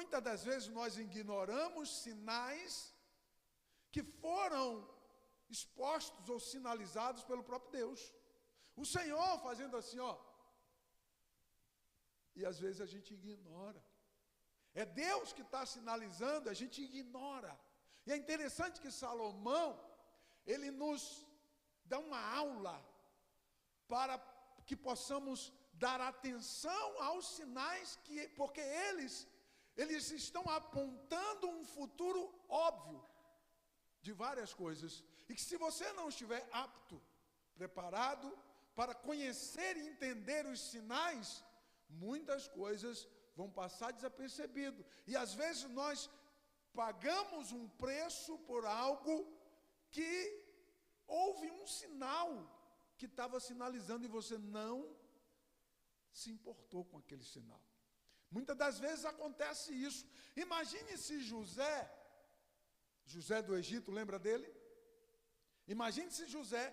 Muitas das vezes nós ignoramos sinais que foram expostos ou sinalizados pelo próprio Deus. O Senhor fazendo assim, ó. E às vezes a gente ignora. É Deus que está sinalizando, a gente ignora. E é interessante que Salomão, ele nos dá uma aula para que possamos dar atenção aos sinais, porque eles estão apontando um futuro óbvio de várias coisas. E que se você não estiver apto, preparado para conhecer e entender os sinais, muitas coisas vão passar desapercebido. E às vezes nós pagamos um preço por algo que houve um sinal que estava sinalizando e você não se importou com aquele sinal. Muitas das vezes acontece isso. Imagine se José do Egito, lembra dele? Imagine se José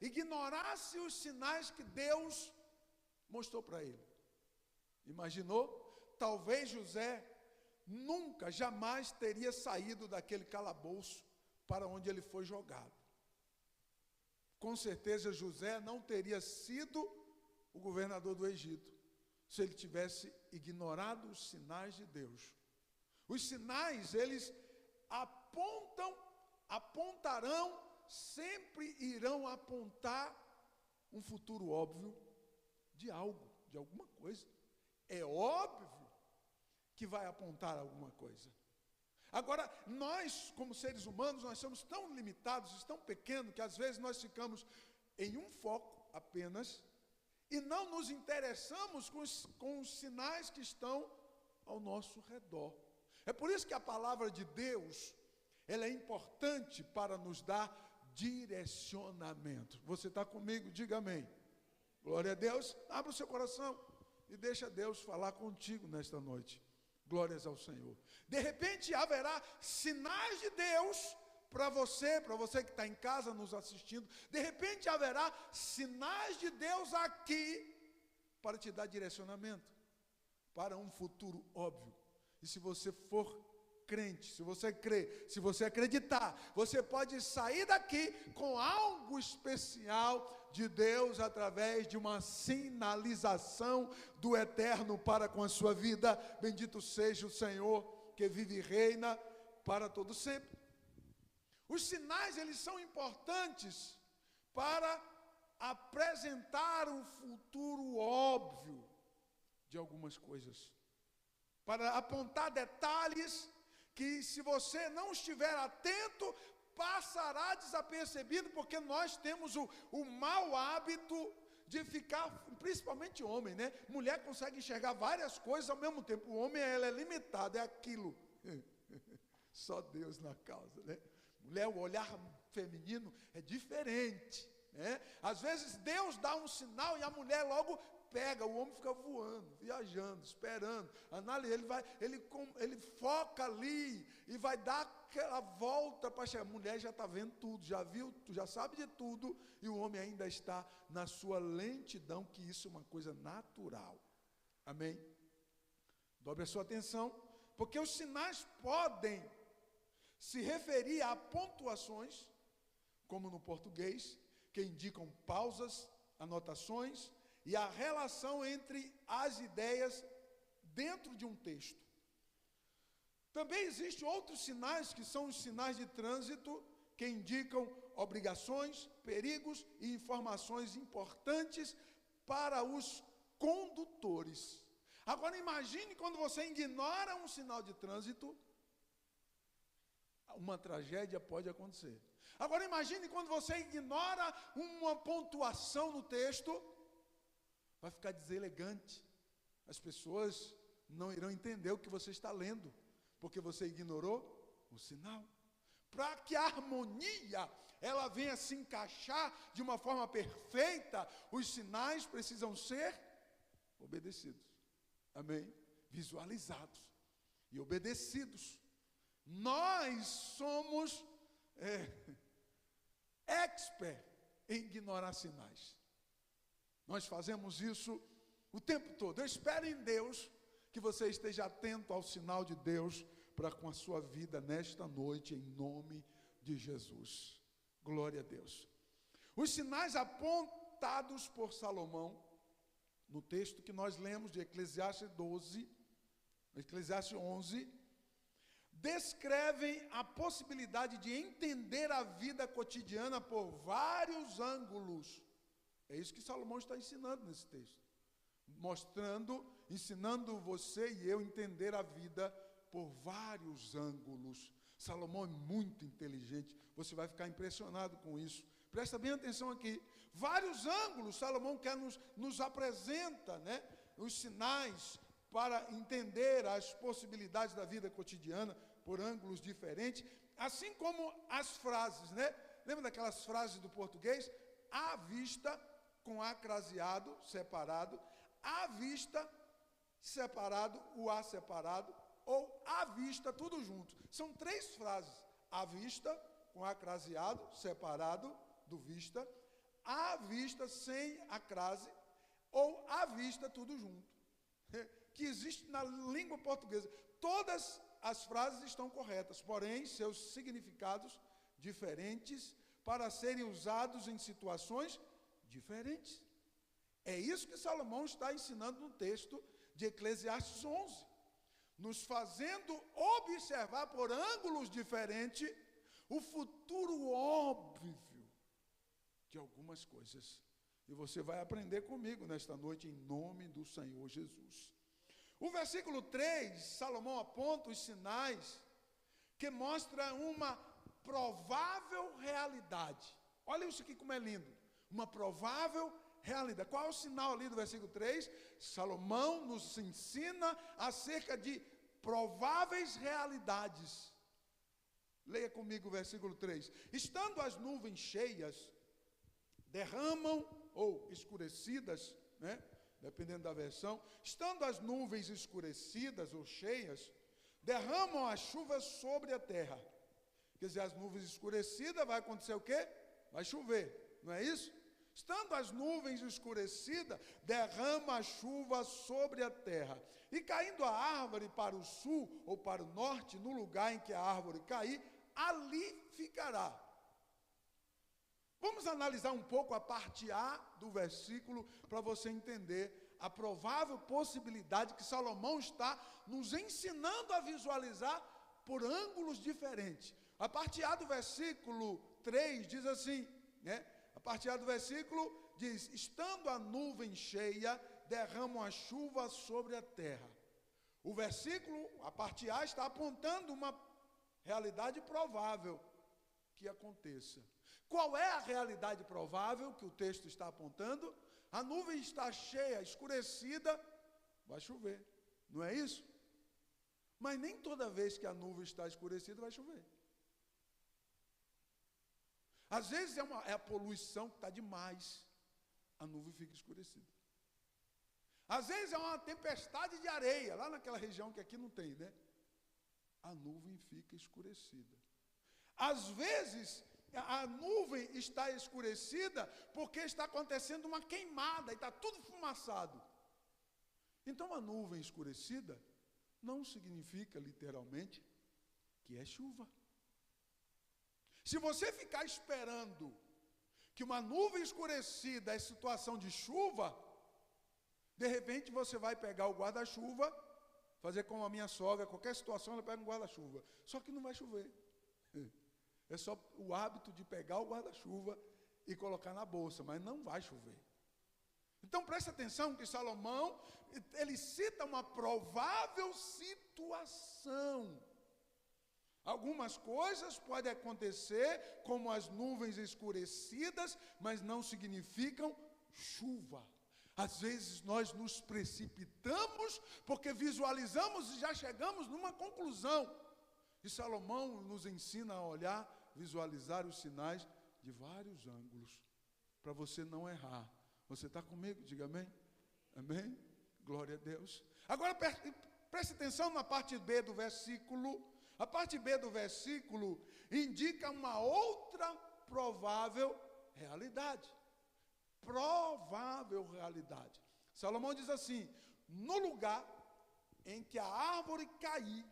ignorasse os sinais que Deus mostrou para ele. Imaginou? Talvez José nunca, jamais teria saído daquele calabouço para onde ele foi jogado. Com certeza José não teria sido o governador do Egito se ele tivesse ignorado os sinais de Deus. Os sinais, eles apontarão, sempre irão apontar um futuro óbvio de algo, de alguma coisa. É óbvio que vai apontar alguma coisa. Agora, nós, como seres humanos, nós somos tão limitados, tão pequenos, que às vezes nós ficamos em um foco apenas e não nos interessamos com os sinais que estão ao nosso redor. É por isso que a palavra de Deus, ela é importante para nos dar direcionamento. Você está comigo? Diga amém. Glória a Deus. Abra o seu coração e deixa Deus falar contigo nesta noite. Glórias ao Senhor. De repente haverá sinais de Deus para você que está em casa nos assistindo. De repente haverá sinais de Deus aqui para te dar direcionamento para um futuro óbvio. E se você for crente, se você crer, se você acreditar, você pode sair daqui com algo especial de Deus através de uma sinalização do eterno para com a sua vida. Bendito seja o Senhor que vive e reina para todo sempre. Os sinais, eles são importantes para apresentar um futuro óbvio de algumas coisas, para apontar detalhes que, se você não estiver atento, passará desapercebido, porque nós temos o mau hábito de ficar, principalmente homem, né? Mulher consegue enxergar várias coisas ao mesmo tempo. O homem, ela é limitado, é aquilo. Só Deus na causa, né? Mulher, o olhar feminino é diferente, né? Às vezes Deus dá um sinal e a mulher logo pega, o homem fica voando, viajando, esperando, ele foca ali e vai dar aquela volta para chegar. A mulher já está vendo tudo, já viu, já sabe de tudo, e o homem ainda está na sua lentidão, que isso é uma coisa natural. Amém? Dobre a sua atenção, porque os sinais podem se referir a pontuações, como no português, que indicam pausas, anotações, e a relação entre as ideias dentro de um texto. Também existem outros sinais, que são os sinais de trânsito, que indicam obrigações, perigos e informações importantes para os condutores. Agora imagine quando você ignora um sinal de trânsito, uma tragédia pode acontecer. Agora imagine quando você ignora uma pontuação no texto, vai ficar deselegante. As pessoas não irão entender o que você está lendo, porque você ignorou o sinal. Para que a harmonia ela venha se encaixar de uma forma perfeita, os sinais precisam ser obedecidos. Amém? Visualizados e obedecidos. Nós somos expert em ignorar sinais. Nós fazemos isso o tempo todo. Eu espero em Deus que você esteja atento ao sinal de Deus para com a sua vida nesta noite, em nome de Jesus. Glória a Deus. Os sinais apontados por Salomão, no texto que nós lemos de Eclesiastes 11, descrevem a possibilidade de entender a vida cotidiana por vários ângulos. É isso que Salomão está ensinando nesse texto. Ensinando você e eu a entender a vida por vários ângulos. Salomão é muito inteligente, você vai ficar impressionado com isso. Presta bem atenção aqui. Vários ângulos Salomão nos apresenta, né? Os sinais para entender as possibilidades da vida cotidiana por ângulos diferentes, assim como as frases, né? Lembra daquelas frases do português? À vista, com A craseado, separado, à vista, separado, o A separado, ou à vista, tudo junto. São 3 frases. À vista, com A craseado, separado do vista, à vista, sem a crase, ou à vista, tudo junto. Que existe na língua portuguesa. Todas as frases estão corretas, porém, seus significados diferentes para serem usados em situações diferentes. É isso que Salomão está ensinando no texto de Eclesiastes 11, nos fazendo observar por ângulos diferentes o futuro óbvio de algumas coisas. E você vai aprender comigo nesta noite, em nome do Senhor Jesus. O versículo 3, Salomão aponta os sinais que mostram uma provável realidade. Olha isso aqui como é lindo. Uma provável realidade. Qual é o sinal ali do versículo 3? Salomão nos ensina acerca de prováveis realidades. Leia comigo o versículo 3. Estando as nuvens cheias, derramam, ou escurecidas, né? Dependendo da versão, estando as nuvens escurecidas ou cheias, derramam a chuva sobre a terra. Quer dizer, as nuvens escurecidas, vai acontecer o quê? Vai chover, não é isso? Estando as nuvens escurecidas, derrama a chuva sobre a terra. E caindo a árvore para o sul ou para o norte, no lugar em que a árvore cair, ali ficará. Vamos analisar um pouco a parte A do versículo para você entender a provável possibilidade que Salomão está nos ensinando a visualizar por ângulos diferentes. A parte A do versículo 3 diz assim, né? A parte A do versículo diz: estando a nuvem cheia, derramam a chuva sobre a terra. O versículo, a parte A, está apontando uma realidade provável que aconteça. Qual é a realidade provável que o texto está apontando? A nuvem está cheia, escurecida, vai chover, não é isso? Mas nem toda vez que a nuvem está escurecida vai chover. Às vezes é a poluição que está demais, a nuvem fica escurecida. Às vezes é uma tempestade de areia, lá naquela região que aqui não tem, né? A nuvem fica escurecida. Às vezes a nuvem está escurecida porque está acontecendo uma queimada e está tudo fumaçado. Então a nuvem escurecida não significa literalmente que é chuva. Se você ficar esperando que uma nuvem escurecida é situação de chuva, de repente você vai pegar o guarda-chuva, fazer como a minha sogra, qualquer situação ela pega um guarda-chuva, só que não vai chover. É só o hábito de pegar o guarda-chuva e colocar na bolsa, mas não vai chover. Então preste atenção que Salomão, ele cita uma provável situação. Algumas coisas podem acontecer, como as nuvens escurecidas, mas não significam chuva. Às vezes nós nos precipitamos porque visualizamos e já chegamos numa conclusão. E Salomão nos ensina a olhar, visualizar os sinais de vários ângulos, para você não errar. Você está comigo? Diga amém. Amém? Glória a Deus. Agora preste atenção na parte B do versículo. A parte B do versículo indica uma outra provável realidade. Provável realidade. Salomão diz assim: no lugar em que a árvore cair,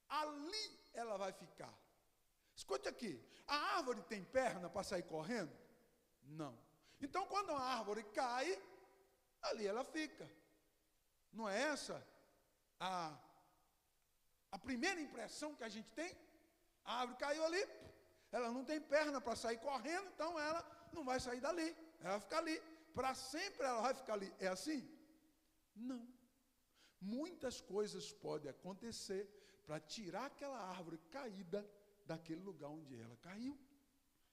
ali ela vai ficar. Escute aqui, a árvore tem perna para sair correndo? Não. Então, quando a árvore cai, ali ela fica. Não é essa a primeira impressão que a gente tem? A árvore caiu ali, ela não tem perna para sair correndo, então ela não vai sair dali, ela vai ficar ali. Para sempre ela vai ficar ali. É assim? Não. Muitas coisas podem acontecer para tirar aquela árvore caída daquele lugar onde ela caiu.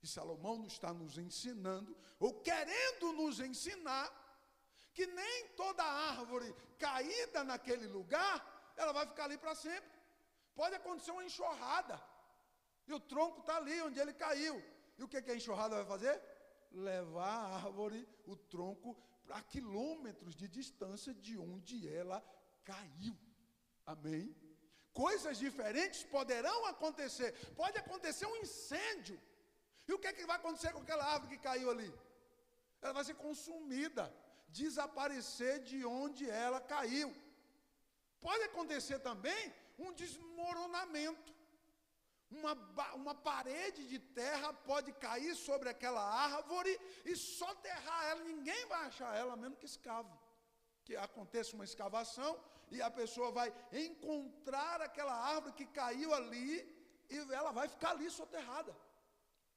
E Salomão está nos ensinando, ou querendo nos ensinar, que nem toda árvore caída naquele lugar, ela vai ficar ali para sempre. Pode acontecer uma enxurrada, e o tronco está ali onde ele caiu. E o que a enxurrada vai fazer? Levar a árvore, o tronco, para quilômetros de distância de onde ela caiu. Amém? Coisas diferentes poderão acontecer. Pode acontecer um incêndio. E o que vai acontecer com aquela árvore que caiu ali? Ela vai ser consumida, desaparecer de onde ela caiu. Pode acontecer também um desmoronamento. Uma parede de terra pode cair sobre aquela árvore e soterrar ela. Ninguém vai achar ela, a menos que escave. Que aconteça uma escavação e a pessoa vai encontrar aquela árvore que caiu ali e ela vai ficar ali soterrada.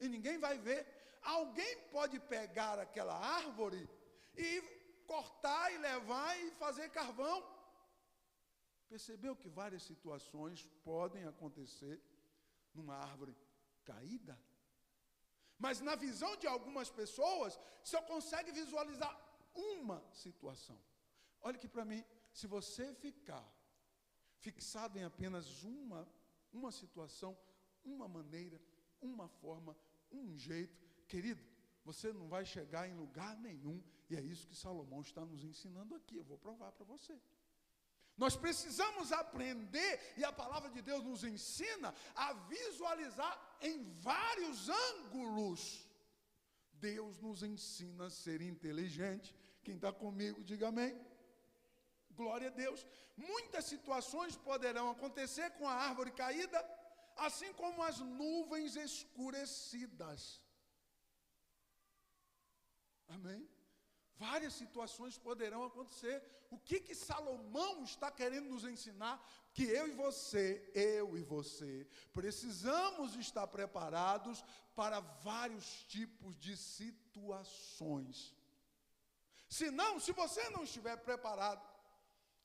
E ninguém vai ver. Alguém pode pegar aquela árvore e cortar e levar e fazer carvão. Percebeu que várias situações podem acontecer numa árvore caída? Mas na visão de algumas pessoas, só consegue visualizar uma situação. Olha aqui para mim, se você ficar fixado em apenas uma situação, uma maneira, uma forma, um jeito, querido, você não vai chegar em lugar nenhum, e é isso que Salomão está nos ensinando aqui. Eu vou provar para você. Nós precisamos aprender, e a palavra de Deus nos ensina a visualizar em vários ângulos. Deus nos ensina a ser inteligente. Quem está comigo, diga amém. Glória a Deus. Muitas situações poderão acontecer com a árvore caída, assim como as nuvens escurecidas. Amém? Várias situações poderão acontecer. O que Salomão está querendo nos ensinar? Que eu e você, precisamos estar preparados para vários tipos de situações. Senão, se você não estiver preparado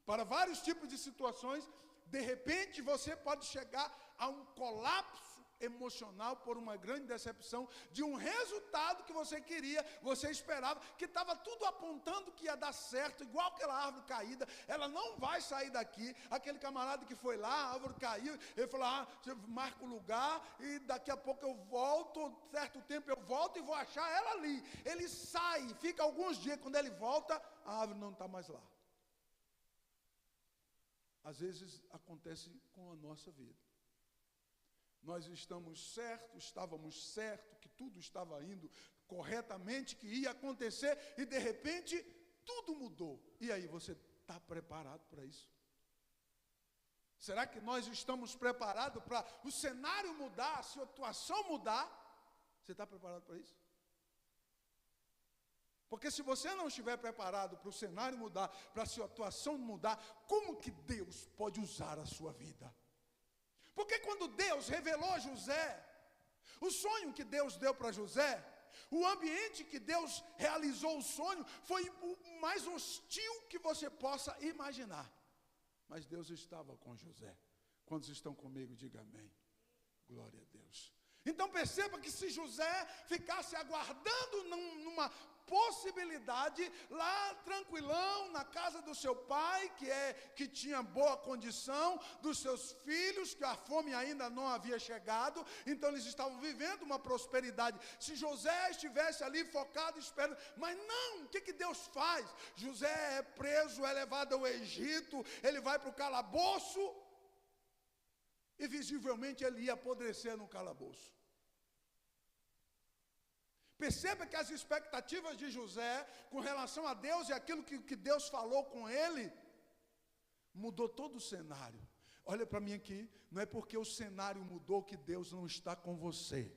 para vários tipos de situações, de repente você pode chegar a um colapso emocional por uma grande decepção de um resultado que você queria, você esperava, que estava tudo apontando que ia dar certo, igual aquela árvore caída, ela não vai sair daqui. Aquele camarada que foi lá, a árvore caiu, ele falou, você marca o lugar e daqui a pouco eu volto, certo tempo eu volto e vou achar ela ali. Ele sai, fica alguns dias, quando ele volta, a árvore não está mais lá. Às vezes acontece com a nossa vida. Nós estávamos certos, que tudo estava indo corretamente, que ia acontecer, e de repente, tudo mudou. E aí, você está preparado para isso? Será que nós estamos preparados para o cenário mudar, a situação mudar? Você está preparado para isso? Porque se você não estiver preparado para o cenário mudar, para a situação mudar, como que Deus pode usar a sua vida? Porque quando Deus revelou a José, o sonho que Deus deu para José, o ambiente que Deus realizou o sonho, foi o mais hostil que você possa imaginar. Mas Deus estava com José. Quantos estão comigo, diga amém. Glória a Deus. Então perceba que se José ficasse aguardando numa possibilidade, lá tranquilão, na casa do seu pai, que tinha boa condição, dos seus filhos, que a fome ainda não havia chegado, então eles estavam vivendo uma prosperidade. Se José estivesse ali focado, esperando, mas não, o que Deus faz? José é preso, é levado ao Egito, ele vai para o calabouço, e visivelmente ele ia apodrecer no calabouço. Perceba que as expectativas de José com relação a Deus e aquilo que Deus falou com ele, mudou todo o cenário. Olha para mim aqui, não é porque o cenário mudou que Deus não está com você.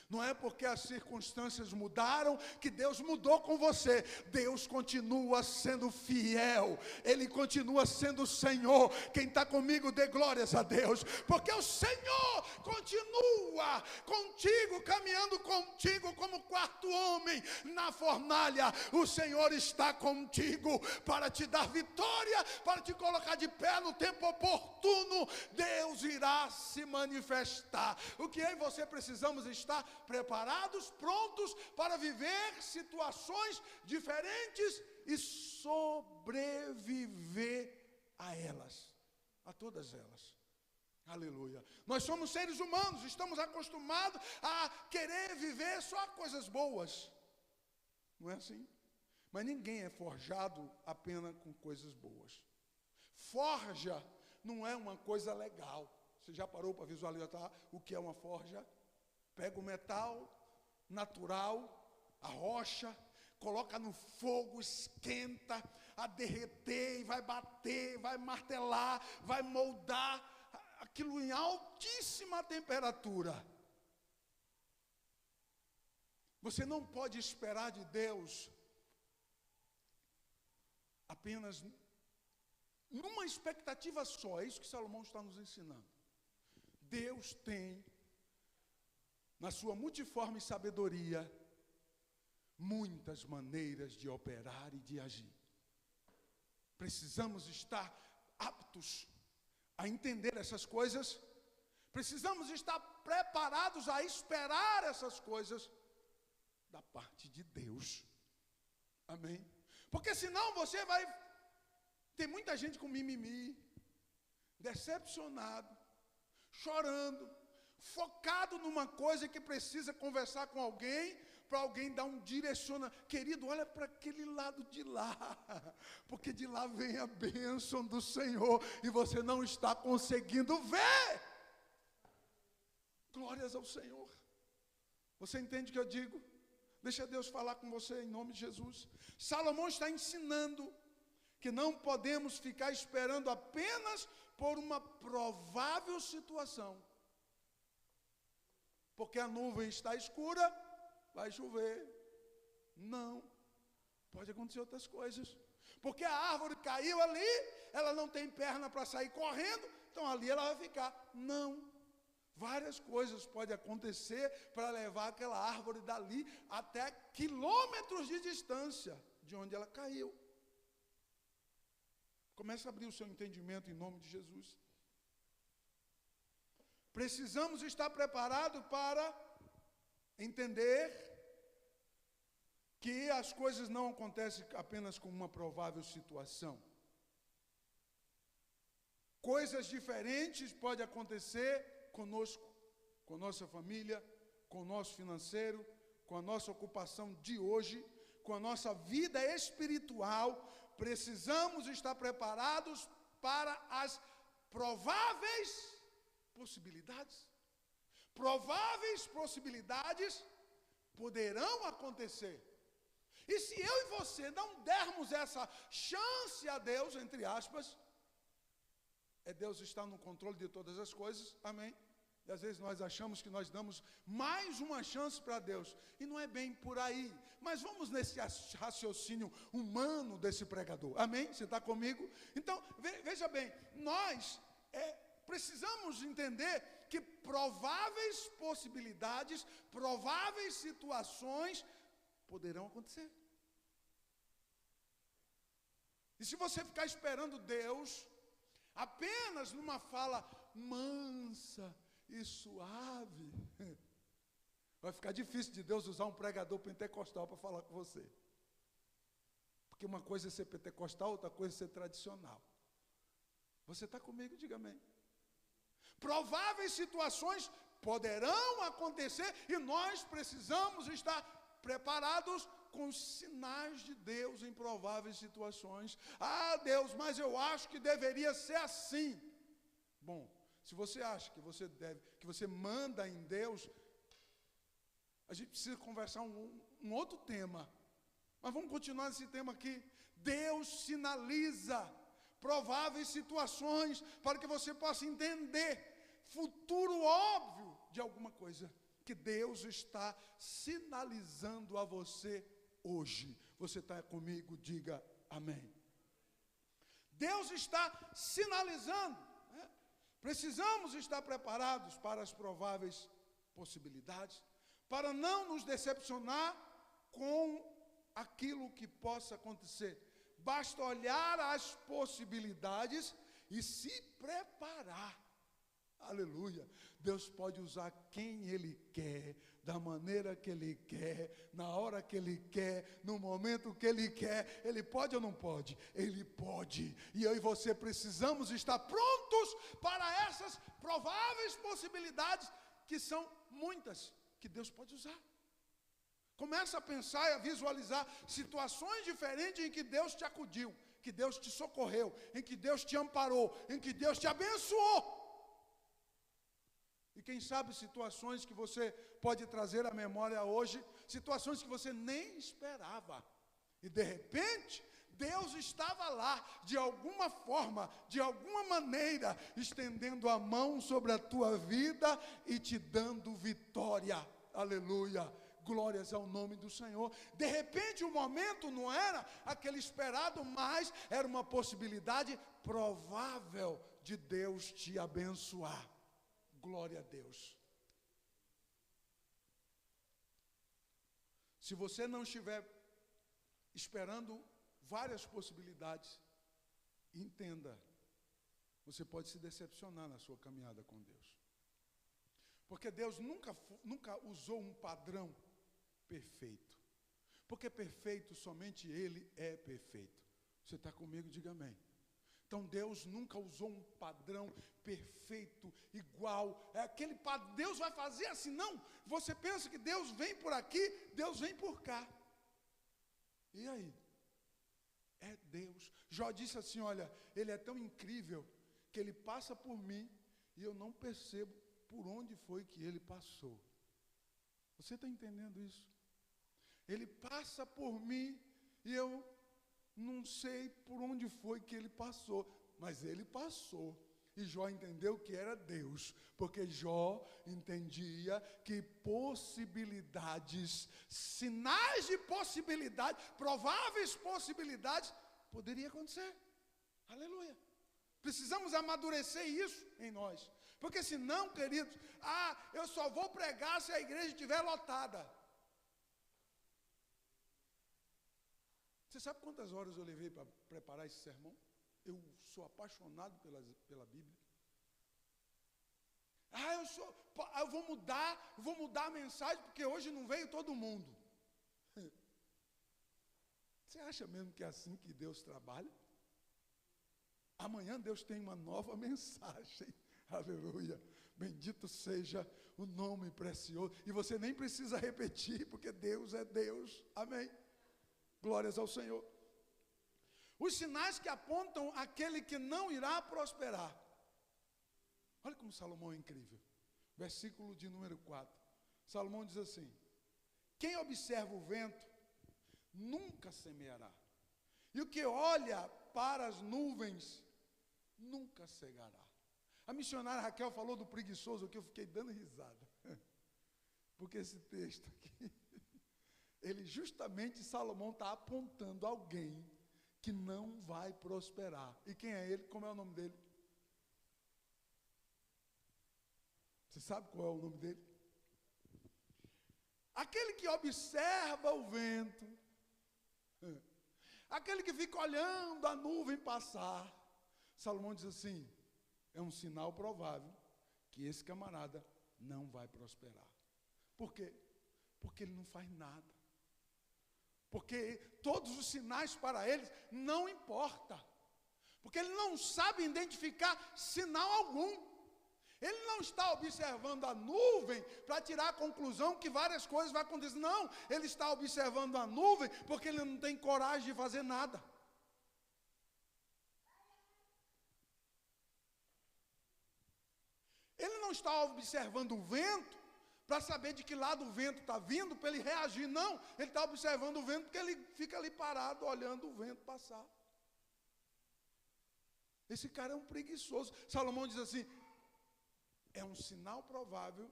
Não é porque as circunstâncias mudaram que Deus mudou com você. Deus continua sendo fiel. Ele continua sendo o Senhor. Quem está comigo, dê glórias a Deus. Porque o Senhor continua contigo, caminhando contigo como quarto homem na fornalha. O Senhor está contigo para te dar vitória, para te colocar de pé no tempo oportuno. Deus irá se manifestar. O que eu e você precisamos estar preparados, prontos para viver situações diferentes e sobreviver a elas, a todas elas. Aleluia. Nós somos seres humanos, estamos acostumados a querer viver só coisas boas. Não é assim? Mas ninguém é forjado apenas com coisas boas. Forja não é uma coisa legal. Você já parou para visualizar o que é uma forja? Pega o metal natural, a rocha, coloca no fogo, esquenta, a derreter, e vai bater, vai martelar, vai moldar aquilo em altíssima temperatura. Você não pode esperar de Deus apenas numa expectativa só. É isso que Salomão está nos ensinando. Deus tem, na sua multiforme sabedoria, muitas maneiras de operar e de agir. Precisamos estar aptos a entender essas coisas. Precisamos estar preparados a esperar essas coisas da parte de Deus. Amém? Porque senão você vai... Tem muita gente com mimimi, decepcionado, chorando, focado numa coisa que precisa conversar com alguém, para alguém dar um direcionamento. Querido, olha para aquele lado de lá, porque de lá vem a bênção do Senhor, e você não está conseguindo ver. Glórias ao Senhor. Você entende o que eu digo? Deixa Deus falar com você em nome de Jesus. Salomão está ensinando que não podemos ficar esperando apenas por uma provável situação. Porque a nuvem está escura, vai chover. Não. Pode acontecer outras coisas. Porque a árvore caiu ali, ela não tem perna para sair correndo, então ali ela vai ficar. Não. Várias coisas podem acontecer para levar aquela árvore dali até quilômetros de distância de onde ela caiu. Comece a abrir o seu entendimento em nome de Jesus. Precisamos estar preparados para entender que as coisas não acontecem apenas com uma provável situação. Coisas diferentes podem acontecer conosco, com nossa família, com o nosso financeiro, com a nossa ocupação de hoje, com a nossa vida espiritual. Precisamos estar preparados para as prováveis possibilidades. Prováveis possibilidades poderão acontecer. E se eu e você não dermos essa chance a Deus, entre aspas, Deus está no controle de todas as coisas, amém? E às vezes nós achamos que nós damos mais uma chance para Deus. E não é bem por aí. Mas vamos nesse raciocínio humano desse pregador. Amém? Você está comigo? Então, veja bem, nós precisamos entender que prováveis possibilidades, prováveis situações poderão acontecer. E se você ficar esperando Deus apenas numa fala mansa e suave, vai ficar difícil de Deus usar um pregador pentecostal para falar com você. Porque uma coisa é ser pentecostal, outra coisa é ser tradicional. Você está comigo? Diga amém. Prováveis situações poderão acontecer e nós precisamos estar preparados com sinais de Deus em prováveis situações. Ah, Deus, mas eu acho que deveria ser assim. Bom, se você acha que você manda em Deus, a gente precisa conversar um outro tema. Mas vamos continuar nesse tema aqui. Deus sinaliza prováveis situações, para que você possa entender futuro óbvio de alguma coisa que Deus está sinalizando a você hoje. Você está comigo? Diga amém. Deus está sinalizando, né? Precisamos estar preparados para as prováveis possibilidades, para não nos decepcionar com aquilo que possa acontecer. Basta olhar as possibilidades e se preparar. Aleluia. Deus pode usar quem Ele quer, da maneira que Ele quer, na hora que Ele quer, no momento que Ele quer. Ele pode ou não pode? Ele pode. E eu e você precisamos estar prontos para essas prováveis possibilidades, que são muitas, que Deus pode usar. Começa a pensar e a visualizar situações diferentes em que Deus te acudiu, que Deus te socorreu, em que Deus te amparou, em que Deus te abençoou. E quem sabe situações que você pode trazer à memória hoje, situações que você nem esperava. E de repente, Deus estava lá, de alguma forma, de alguma maneira, estendendo a mão sobre a tua vida e te dando vitória. Aleluia. Glórias ao nome do Senhor. De repente o momento não era aquele esperado, mas era uma possibilidade provável de Deus te abençoar. Glória a Deus. Se você não estiver esperando várias possibilidades, entenda, você pode se decepcionar na sua caminhada com Deus. Porque Deus nunca usou um padrão perfeito. Porque perfeito, somente Ele é perfeito. Você está comigo? Diga amém. Então Deus nunca usou um padrão perfeito, igual. É aquele padrão, Deus vai fazer assim, não. Você pensa que Deus vem por aqui, Deus vem por cá. E aí? É Deus. Jó disse assim, olha, Ele é tão incrível que Ele passa por mim e eu não percebo por onde foi que Ele passou. Você está entendendo isso? Ele passa por mim e eu não sei por onde foi que Ele passou, mas Ele passou. E Jó entendeu que era Deus, porque Jó entendia que possibilidades, sinais de possibilidade, prováveis possibilidades, poderia acontecer. Aleluia. Precisamos amadurecer isso em nós. Porque senão, queridos, eu só vou pregar se a igreja estiver lotada. Você sabe quantas horas eu levei para preparar esse sermão? Eu sou apaixonado pela Bíblia. Eu vou mudar a mensagem, porque hoje não veio todo mundo. Você acha mesmo que é assim que Deus trabalha? Amanhã Deus tem uma nova mensagem. Aleluia. Bendito seja o nome precioso. E você nem precisa repetir, porque Deus é Deus. Amém. Glórias ao Senhor. Os sinais que apontam aquele que não irá prosperar. Olha como Salomão é incrível. Versículo de número 4. Salomão diz assim: quem observa o vento nunca semeará, e o que olha para as nuvens nunca cegará. A missionária Raquel falou do preguiçoso, que eu fiquei dando risada. Porque esse texto aqui, ele justamente, Salomão está apontando alguém que não vai prosperar. E quem é ele? Como é o nome dele? Você sabe qual é o nome dele? Aquele que observa o vento, aquele que fica olhando a nuvem passar. Salomão diz assim: é um sinal provável que esse camarada não vai prosperar. Por quê? Porque ele não faz nada. Porque todos os sinais para ele não importam. Porque ele não sabe identificar sinal algum. Ele não está observando a nuvem para tirar a conclusão que várias coisas vão acontecer. Não, ele está observando a nuvem porque ele não tem coragem de fazer nada. Ele não está observando o vento para saber de que lado o vento está vindo, para ele reagir. Não, ele está observando o vento porque ele fica ali parado, olhando o vento passar. Esse cara é um preguiçoso. Salomão diz assim, é um sinal provável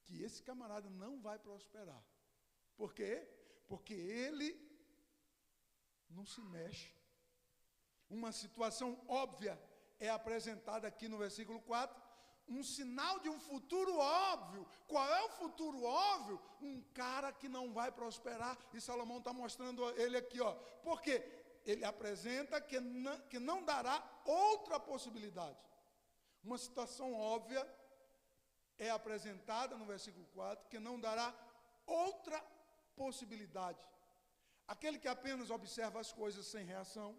que esse camarada não vai prosperar. Por quê? Porque ele não se mexe. Uma situação óbvia é apresentada aqui no versículo 4, um sinal de um futuro óbvio. Qual é o futuro óbvio? Um cara que não vai prosperar, e Salomão está mostrando ele aqui, ó. Por quê? Ele apresenta que não dará outra possibilidade. Uma situação óbvia é apresentada no versículo 4, que não dará outra possibilidade. Aquele que apenas observa as coisas sem reação,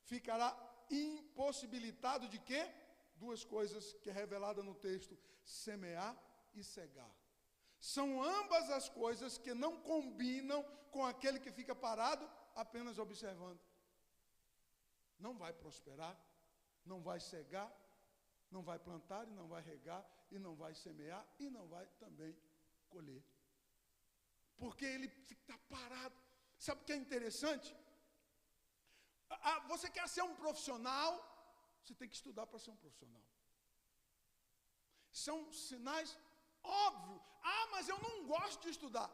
ficará impossibilitado de quê? Duas coisas que é revelada no texto, semear e cegar. São ambas as coisas que não combinam com aquele que fica parado apenas observando. Não vai prosperar, não vai cegar, não vai plantar e não vai regar, e não vai semear e não vai também colher. Porque ele fica parado. Sabe o que é interessante? Você quer ser um profissional, você tem que estudar para ser um profissional. São sinais óbvios. Mas eu não gosto de estudar.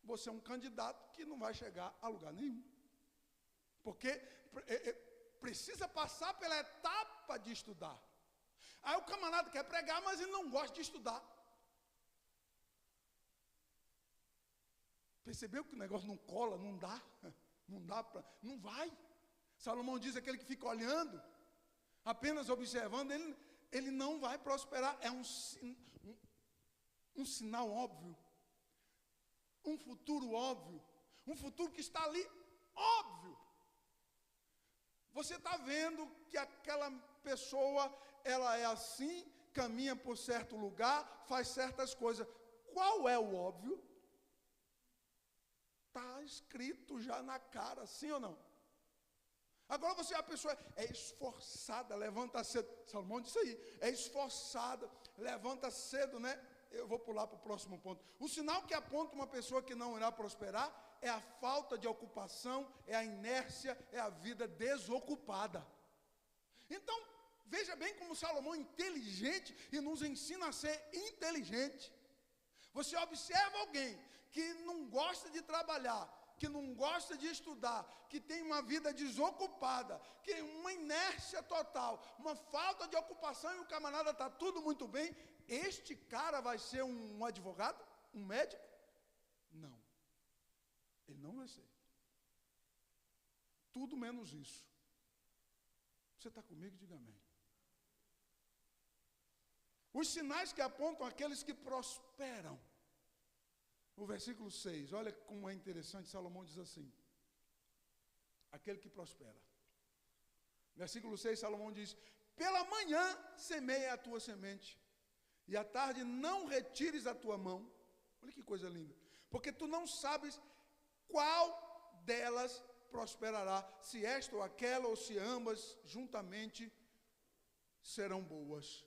Você é um candidato que não vai chegar a lugar nenhum. Porque precisa passar pela etapa de estudar. Aí o camarada quer pregar, mas ele não gosta de estudar. Percebeu que o negócio não cola, não dá? Não vai. Salomão diz, aquele que fica olhando, apenas observando, ele não vai prosperar. É um sinal óbvio, um futuro óbvio, um futuro que está ali, óbvio. Você está vendo que aquela pessoa, ela é assim, caminha por certo lugar, faz certas coisas. Qual é o óbvio? Está escrito já na cara, sim ou não? Agora você, a pessoa é esforçada, levanta cedo. Salomão disse aí, é esforçada, levanta cedo, né? Eu vou pular para o próximo ponto. O sinal que aponta uma pessoa que não irá prosperar é a falta de ocupação, é a inércia, é a vida desocupada. Então, veja bem como Salomão é inteligente e nos ensina a ser inteligente. Você observa alguém que não gosta de trabalhar, que não gosta de estudar, que tem uma vida desocupada, que tem uma inércia total, uma falta de ocupação, e o camarada está tudo muito bem. Este cara vai ser um advogado? Um médico? Não. Ele não vai ser. Tudo menos isso. Você está comigo? Diga amém. Os sinais que apontam aqueles que prosperam. O versículo 6, olha como é interessante, Salomão diz assim, aquele que prospera. Versículo 6, Salomão diz, pela manhã semeia a tua semente, e à tarde não retires a tua mão. Olha que coisa linda. Porque tu não sabes qual delas prosperará, se esta ou aquela, ou se ambas juntamente serão boas.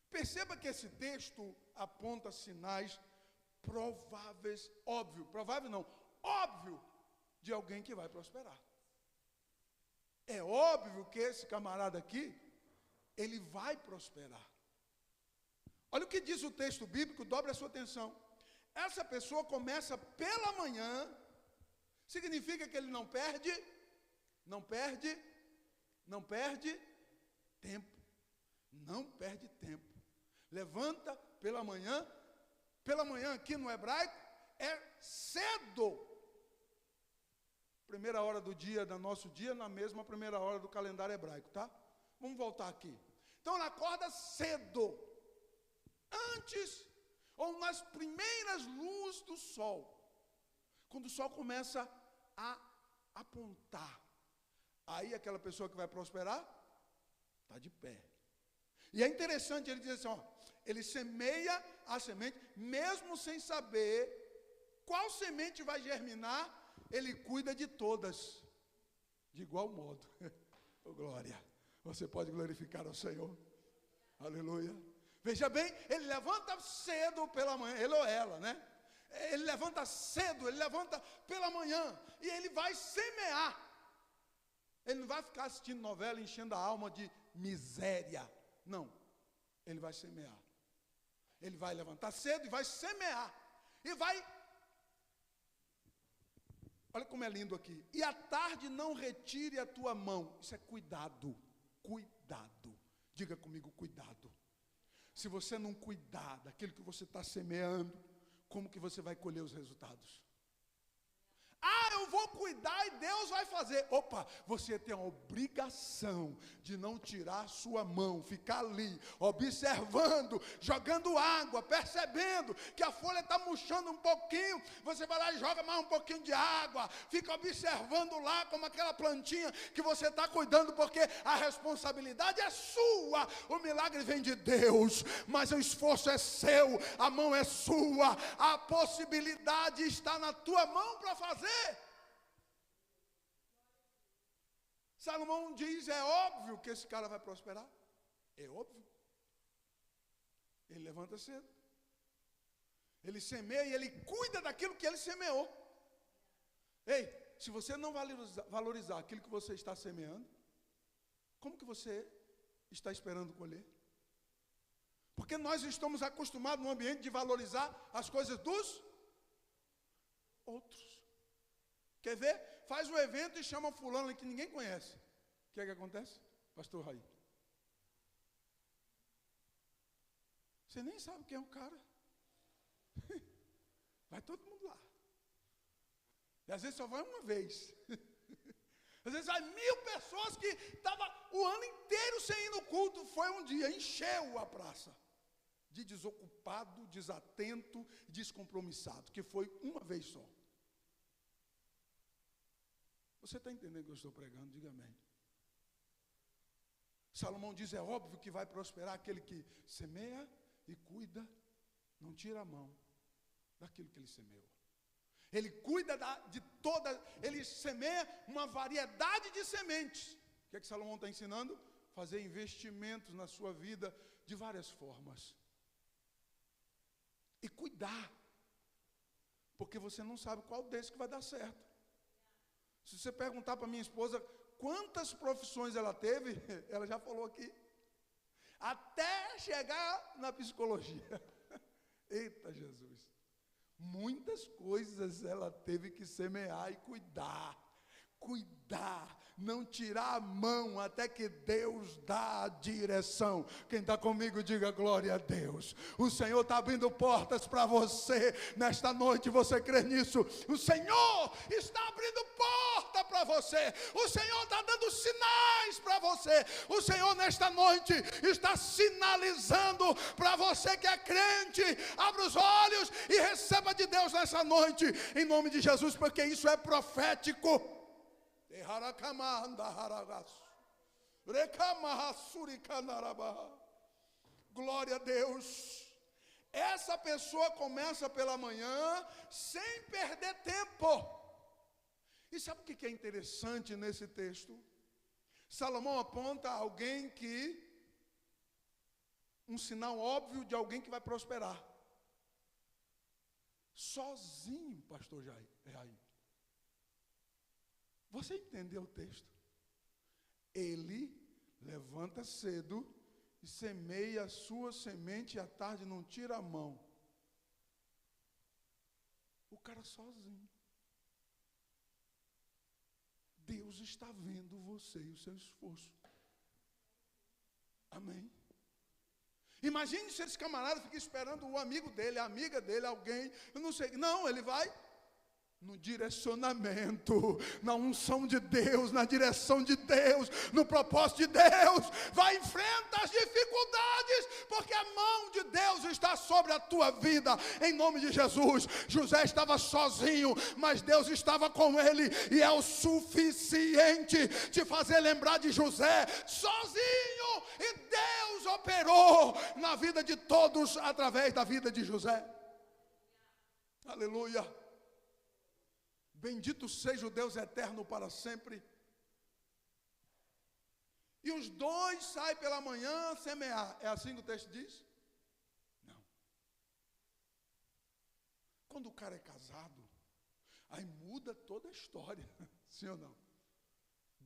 Perceba que esse texto aponta sinais prováveis, provável não, óbvio, de alguém que vai prosperar. É óbvio que esse camarada aqui, ele vai prosperar. Olha o que diz o texto bíblico, dobre a sua atenção. Essa pessoa começa pela manhã, significa que ele não perde tempo. Não perde tempo. Levanta pela manhã aqui no hebraico é cedo. Primeira hora do dia, do nosso dia, na mesma primeira hora do calendário hebraico, tá? Vamos voltar aqui. Então ela acorda cedo. Antes, ou nas primeiras luzes do sol. Quando o sol começa a apontar. Aí aquela pessoa que vai prosperar, está de pé. E é interessante, ele diz assim, ó, ele semeia a semente, mesmo sem saber qual semente vai germinar, ele cuida de todas, de igual modo. Oh, glória, você pode glorificar ao Senhor, aleluia. Veja bem, ele levanta cedo pela manhã, ele ou ela, né? Ele levanta cedo, ele levanta pela manhã, e ele vai semear. Ele não vai ficar assistindo novela, enchendo a alma de miséria. Não. Ele vai semear. Ele vai levantar cedo e vai semear. E vai... Olha como é lindo aqui. E à tarde não retire a tua mão. Isso é cuidado. Cuidado. Diga comigo, cuidado. Se você não cuidar daquilo que você está semeando, como que você vai colher os resultados? Ah, eu vou cuidar e Deus vai fazer. Opa, você tem a obrigação de não tirar a sua mão, ficar ali, observando, jogando água, percebendo que a folha está murchando um pouquinho. Você vai lá e joga mais um pouquinho de água, fica observando lá como aquela plantinha que você está cuidando, porque a responsabilidade é sua. O milagre vem de Deus, mas o esforço é seu, a mão é sua, a possibilidade está na tua mão para fazer. Salomão diz, é óbvio que esse cara vai prosperar. É óbvio. Ele levanta cedo. Ele semeia e ele cuida daquilo que ele semeou. Ei, se você não valorizar aquilo que você está semeando, como que você está esperando colher? Porque nós estamos acostumados no ambiente de valorizar as coisas dos outros. Quer ver? Faz o evento e chama fulano que ninguém conhece. O que é que acontece? Pastor Raí. Você nem sabe quem é o cara. Vai todo mundo lá. E às vezes só vai uma vez. Às vezes vai 1000 pessoas que estavam o ano inteiro sem ir no culto. Foi um dia, encheu a praça. De desocupado, desatento, descompromissado. Que foi uma vez só. Você está entendendo o que eu estou pregando? Diga amém. Salomão diz, é óbvio que vai prosperar aquele que semeia e cuida, não tira a mão daquilo que ele semeou. Ele cuida de toda, ele semeia uma variedade de sementes. O que é que Salomão está ensinando? Fazer investimentos na sua vida de várias formas. E cuidar. Porque você não sabe qual desses que vai dar certo. Se você perguntar para minha esposa quantas profissões ela teve, ela já falou aqui. Até chegar na psicologia. Eita Jesus. Muitas coisas ela teve que semear e cuidar. Cuidar. Não tirar a mão até que Deus dá a direção. Quem está comigo, diga glória a Deus. O Senhor está abrindo portas para você. Nesta noite, você crê nisso? O Senhor está abrindo porta para você. O Senhor está dando sinais para você. O Senhor nesta noite está sinalizando para você que é crente. Abra os olhos e receba de Deus nessa noite. Em nome de Jesus, porque isso é profético. Glória a Deus. Essa pessoa começa pela manhã sem perder tempo. E sabe o que é interessante nesse texto? Salomão aponta alguém que, um sinal óbvio de alguém que vai prosperar. Sozinho, pastor Jair. Você entendeu o texto? Ele levanta cedo e semeia a sua semente e à tarde não tira a mão. O cara sozinho. Deus está vendo você e o seu esforço. Amém? Imagine se esse camarada fica esperando o amigo dele, a amiga dele, alguém, eu não sei. Não, ele vai no direcionamento, na unção de Deus, na direção de Deus, no propósito de Deus. Vai enfrentar as dificuldades, porque a mão de Deus está sobre a tua vida, em nome de Jesus. José estava sozinho, mas Deus estava com ele, e é o suficiente te fazer lembrar de José, sozinho, e Deus operou na vida de todos, através da vida de José. Aleluia. Bendito seja o Deus eterno para sempre. E os dois saem pela manhã semear. É assim que o texto diz? Não. Quando o cara é casado, aí muda toda a história. Sim ou não?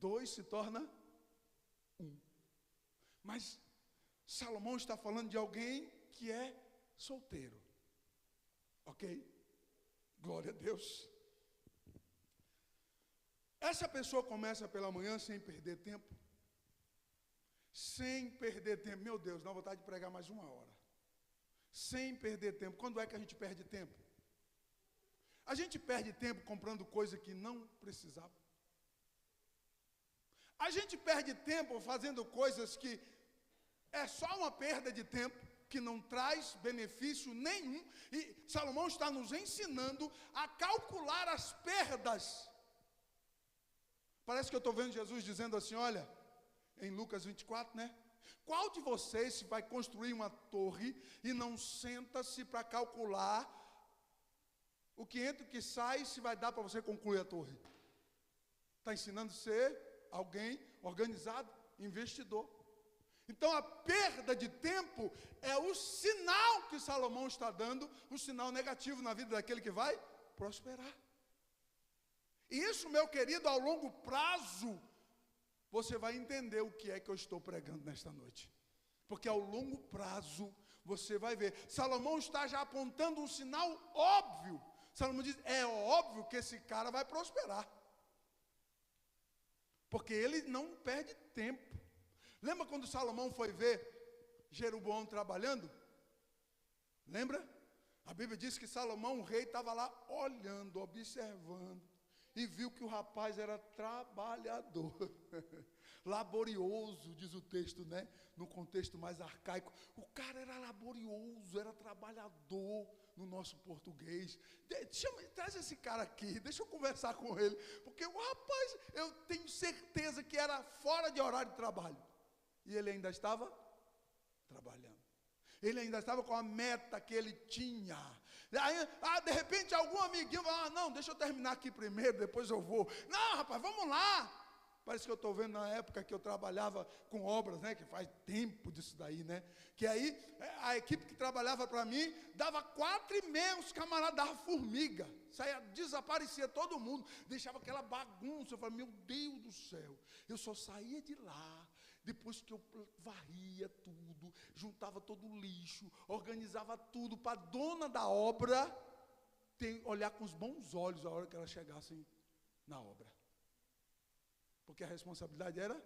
2 se torna 1. Mas Salomão está falando de alguém que é solteiro. Ok? Glória a Deus. Essa pessoa começa pela manhã sem perder tempo. Sem perder tempo. Meu Deus, dá vontade de pregar mais 1 hora. Sem perder tempo. Quando é que a gente perde tempo? A gente perde tempo comprando coisa que não precisava. A gente perde tempo fazendo coisas que é só uma perda de tempo, que não traz benefício nenhum. E Salomão está nos ensinando a calcular as perdas. Parece que eu estou vendo Jesus dizendo assim, olha, em Lucas 24, né? Qual de vocês se vai construir uma torre e não senta-se para calcular o que entra e o que sai, se vai dar para você concluir a torre? Está ensinando a ser alguém organizado, investidor. Então a perda de tempo é o sinal que Salomão está dando, um sinal negativo na vida daquele que vai prosperar. E isso, meu querido, ao longo prazo, você vai entender o que é que eu estou pregando nesta noite. Porque ao longo prazo, você vai ver. Salomão está já apontando um sinal óbvio. Salomão diz, é óbvio que esse cara vai prosperar. Porque ele não perde tempo. Lembra quando Salomão foi ver Jeroboão trabalhando? Lembra? A Bíblia diz que Salomão, o rei, estava lá olhando, observando. E viu que o rapaz era trabalhador. Laborioso, diz o texto, né? No contexto mais arcaico. O cara era laborioso, era trabalhador no nosso português. Traz esse cara aqui, deixa eu conversar com ele. Porque o rapaz, eu tenho certeza que era fora de horário de trabalho. E ele ainda estava trabalhando. Ele ainda estava com a meta que ele tinha. Aí, de repente, algum amiguinho vai, não, deixa eu terminar aqui primeiro, depois eu vou. Não, rapaz, vamos lá. Parece que eu estou vendo na época que eu trabalhava com obras, né? Que faz tempo disso daí, né? Que aí, a equipe que trabalhava para mim, dava 4h30, os camaradas davam formiga. Saia, desaparecia todo mundo, deixava aquela bagunça. Eu falei, meu Deus do céu, eu só saía de lá depois que eu varria tudo, juntava todo o lixo, organizava tudo para a dona da obra olhar com os bons olhos a hora que elas chegassem na obra. Porque a responsabilidade era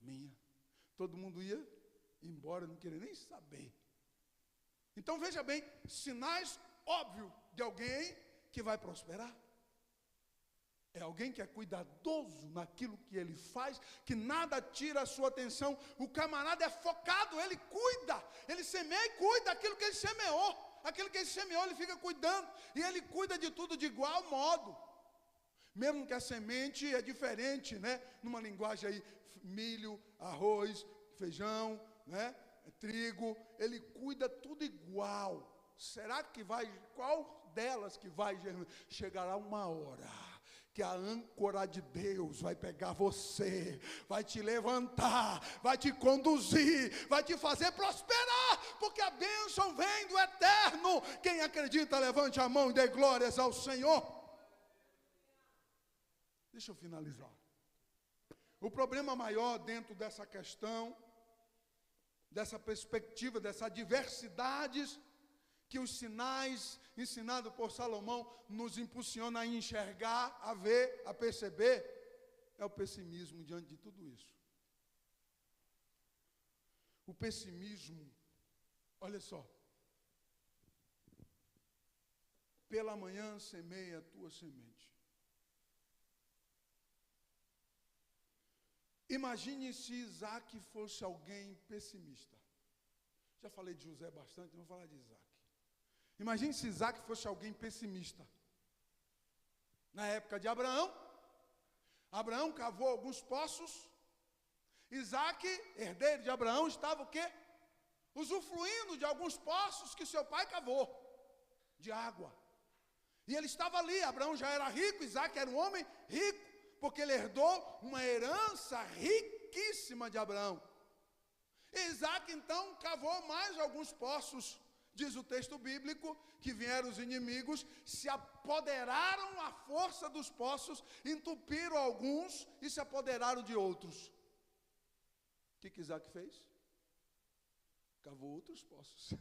minha. Todo mundo ia embora, não queria nem saber. Então veja bem, sinais óbvios de alguém que vai prosperar. É alguém que é cuidadoso naquilo que ele faz, que nada tira a sua atenção. O camarada é focado, ele cuida, ele semeia e cuida daquilo que ele semeou. Aquilo que ele semeou, ele fica cuidando. E ele cuida de tudo de igual modo. Mesmo que a semente é diferente, né? Numa linguagem aí, milho, arroz, feijão, né? Trigo, ele cuida tudo igual. Será que qual delas que vai germinar? Chegará uma hora que a âncora de Deus vai pegar você, vai te levantar, vai te conduzir, vai te fazer prosperar, porque a bênção vem do eterno. Quem acredita, levante a mão e dê glórias ao Senhor. Deixa eu finalizar. O problema maior dentro dessa questão, dessa perspectiva, dessas diversidades, que os sinais ensinados por Salomão nos impulsionam a enxergar, a ver, a perceber, é o pessimismo diante de tudo isso. O pessimismo, olha só, pela manhã semeia a tua semente. Imagine se Isaac fosse alguém pessimista. Já falei de José bastante, não vou falar de Isaac. Imagine se Isaac fosse alguém pessimista. Na época de Abraão, Abraão cavou alguns poços. Isaac, herdeiro de Abraão, estava o quê? Usufruindo de alguns poços que seu pai cavou, de água. E ele estava ali, Abraão já era rico, Isaac era um homem rico, porque ele herdou uma herança riquíssima de Abraão. Isaac, então, cavou mais alguns poços Diz o texto bíblico que vieram os inimigos, se apoderaram à força dos poços, entupiram alguns e se apoderaram de outros. O que Isaac fez? Cavou outros poços.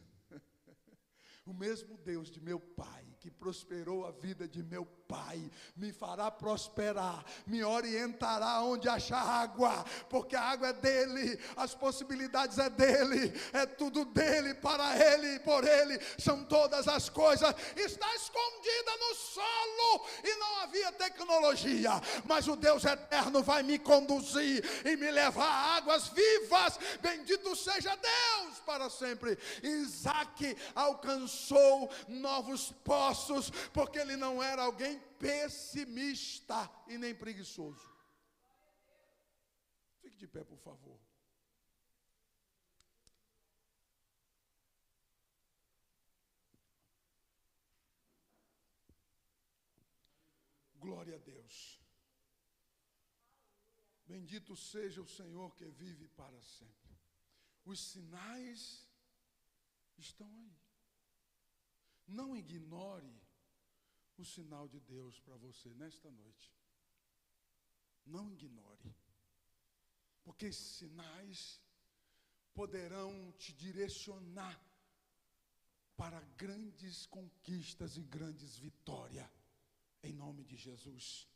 O mesmo Deus de meu pai, que prosperou a vida de meu pai, me fará prosperar, me orientará onde achar água, porque a água é dele, as possibilidades é dele, é tudo dele, para ele e por ele, são todas as coisas. Está escondida no solo e não havia tecnologia, mas o Deus eterno vai me conduzir e me levar a águas vivas. Bendito seja Deus para sempre. Isaac alcançou novos poços, porque ele não era alguém pessimista e nem preguiçoso. Fique de pé, por favor. Glória a Deus. Bendito seja o Senhor que vive para sempre. Os sinais estão aí. Não ignore o sinal de Deus para você nesta noite. Não ignore. Porque esses sinais poderão te direcionar para grandes conquistas e grandes vitórias, em nome de Jesus.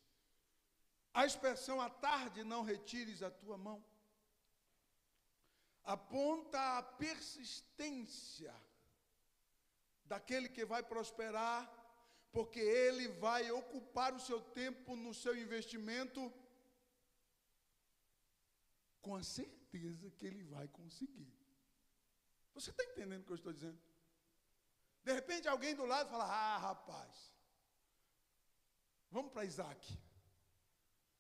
A expressão "à tarde não retires a tua mão" aponta a persistência daquele que vai prosperar, porque ele vai ocupar o seu tempo no seu investimento com a certeza que ele vai conseguir. Você está entendendo o que eu estou dizendo? De repente alguém do lado fala: "Ah, rapaz, vamos para Isaac."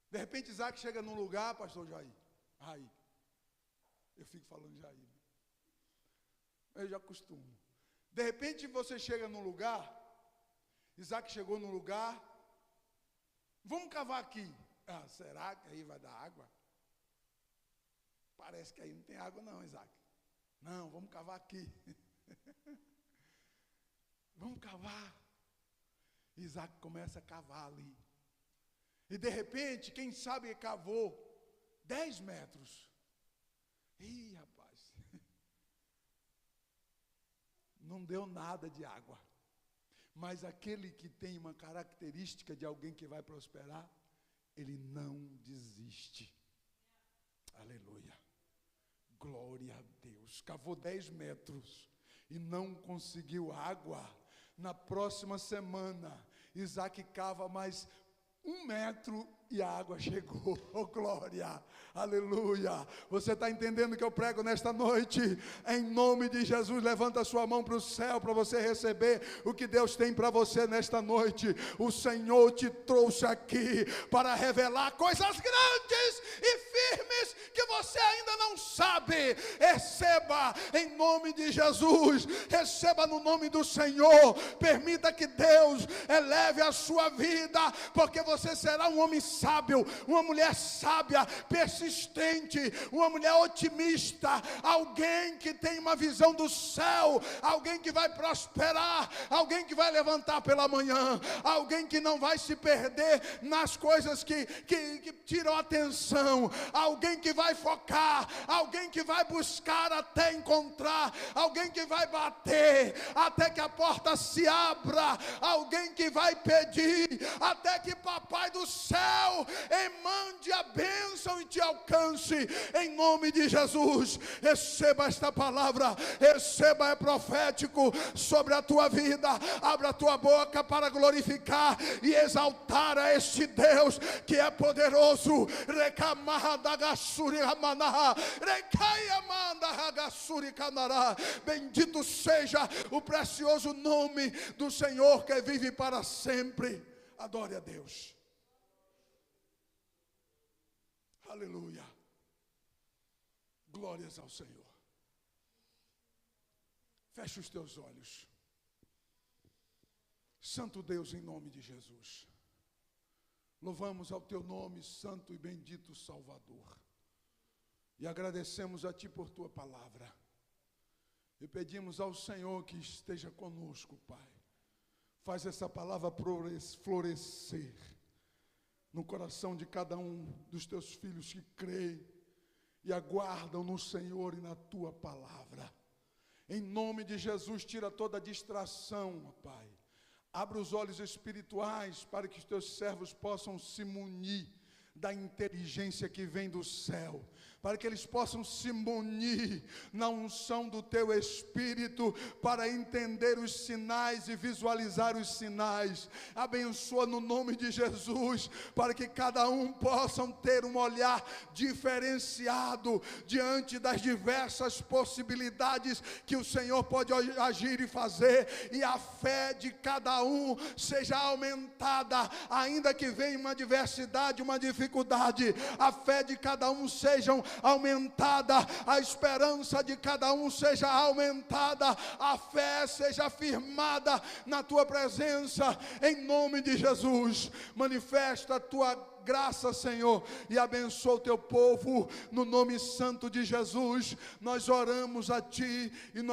De repente Isaac chega num lugar, pastor Jair, aí, eu fico falando Jair, eu já costumo. De repente você chega num lugar, Isaac chegou num lugar, vamos cavar aqui. Ah, será que aí vai dar água? Parece que aí não tem água não, Isaac. Não, vamos cavar aqui. Vamos cavar. Isaac começa a cavar ali. E de repente, quem sabe cavou 10 metros. Ih, rapaz. Não deu nada de água. Mas aquele que tem uma característica de alguém que vai prosperar, ele não desiste. Aleluia. Glória a Deus. Cavou 10 metros e não conseguiu água. Na próxima semana, Isaac cava mais 1 metro e a água chegou. Oh, glória, aleluia. Você está entendendo o que eu prego nesta noite? Em nome de Jesus, levanta a sua mão para o céu para você receber o que Deus tem para você nesta noite. O Senhor te trouxe aqui para revelar coisas grandes e firmes que você ainda não sabe. Receba em nome de Jesus, receba no nome do Senhor. Permita que Deus eleve a sua vida, porque você será um homem sábio, uma mulher sábia, persistente, uma mulher otimista, alguém que tem uma visão do céu, alguém que vai prosperar, alguém que vai levantar pela manhã, alguém que não vai se perder nas coisas que tiram atenção, alguém que vai focar, alguém que vai buscar até encontrar, alguém que vai bater até que a porta se abra, alguém que vai pedir até que Papai do céu mande a bênção e te alcance, em nome de Jesus. Receba esta palavra, receba, é profético sobre a tua vida. Abra a tua boca para glorificar e exaltar a este Deus que é poderoso. Bendito seja o precioso nome do Senhor que vive para sempre. Adore a Deus. Aleluia. Glórias ao Senhor. Feche os teus olhos. Santo Deus, em nome de Jesus. Louvamos ao teu nome, santo e bendito Salvador. E agradecemos a ti por tua palavra. E pedimos ao Senhor que esteja conosco, Pai. Faz essa palavra florescer no coração de cada um dos teus filhos que creem e aguardam no Senhor e na tua palavra. Em nome de Jesus, tira toda distração, ó Pai. Abre os olhos espirituais para que os teus servos possam se munir da inteligência que vem do céu, para que eles possam se munir na unção do teu Espírito, para entender os sinais e visualizar os sinais. Abençoa no nome de Jesus, para que cada um possa ter um olhar diferenciado diante das diversas possibilidades que o Senhor pode agir e fazer, e a fé de cada um seja aumentada, ainda que venha uma adversidade, uma dificuldade, a fé de cada um seja aumentada, a esperança de cada um seja aumentada, a fé seja firmada na tua presença, em nome de Jesus. Manifesta a tua graça, Senhor, e abençoa o teu povo, no nome santo de Jesus. Nós oramos a ti e nós